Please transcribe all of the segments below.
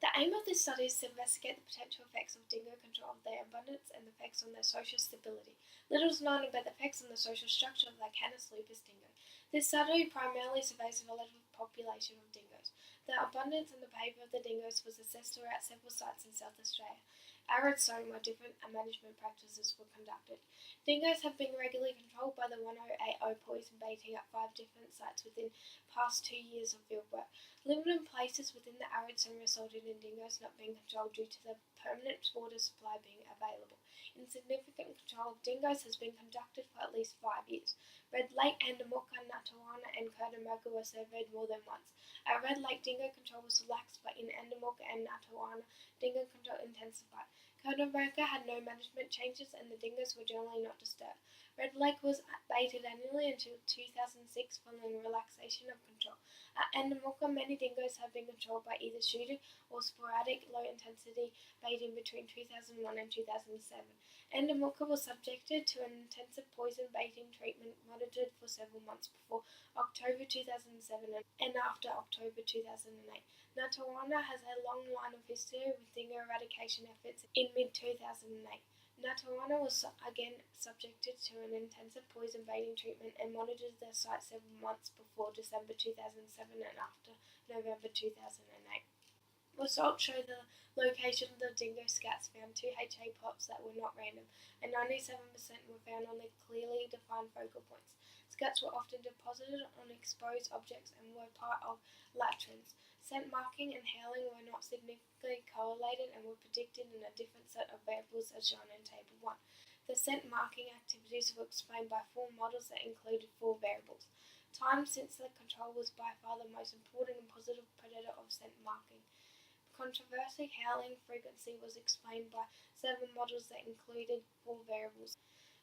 The aim of this study is to investigate the potential effects of dingo control, their abundance, and the effects on their social stability. Little is known about the effects on the social structure of the Canis lupus dingo. This study primarily surveys the relative population of dingoes. The abundance and the behaviour of the dingoes was assessed throughout several sites in South Australia. Arid zone where different management practices were conducted. Dingoes have been regularly controlled by the 1080 poison baiting at 5 different sites within past 2 years of fieldwork. Limited places within the arid zone resulted in dingoes not being controlled due to the permanent water supply being available. Insignificant control of dingoes has been conducted for at least 5 years. Red Lake, Andamooka, Natawana, and Curdamurra were surveyed more than once. At Red Lake, dingo control was relaxed, but in Andamooka and Natawana, dingo control intensified. Curdamurra had no management changes, and the dingoes were generally not disturbed. Red Lake was baited annually until 2006 following relaxation of control. At Andamooka, many dingoes have been controlled by either shooting or sporadic low-intensity baiting between 2001 and 2007. Andamooka was subjected to an intensive poison baiting treatment monitored for several months before October 2007 and after October 2008. Natawana has a long line of history with dingo eradication efforts in mid-2008. Natawana was again subjected to an intensive poison baiting treatment and monitored the site several months before December 2007 and after November 2008. Results show the location of the dingo scats found 2 HA pops that were not random, and 97% were found on the clearly defined focal points. Scats were often deposited on exposed objects and were part of latrines. Scent marking and howling were not significantly correlated and were predicted in a different set of variables as shown in Table 1. The scent marking activities were explained by 4 models that included 4 variables. Time since the control was by far the most important and positive predictor of scent marking. Controversy howling frequency was explained by 7 models that included 4 variables.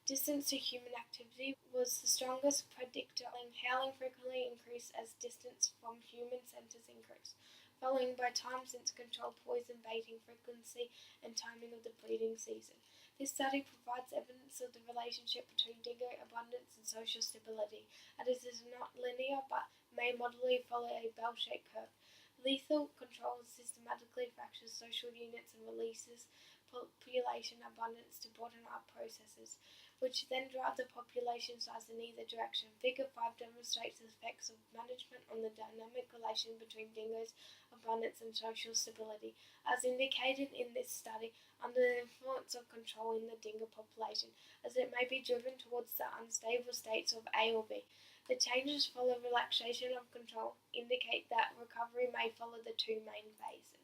Distance to human activity was the strongest predictor. Howling frequently increased as distance from human centres increased, followed by time since control, poison baiting frequency, and timing of the breeding season. This study provides evidence of the relationship between dingo abundance and social stability, and it is not linear but may moderately follow a bell-shaped curve. Lethal control systematically fractures social units and releases population abundance to bottom-up processes, which then drive the population size in either direction. Figure 5 demonstrates the effects of management on the dynamic relation between dingoes' abundance and social stability. As indicated in this study, under the influence of control in the dingo population, as it may be driven towards the unstable states of A or B. The changes follow relaxation of control, indicate that recovery may follow the 2 main phases.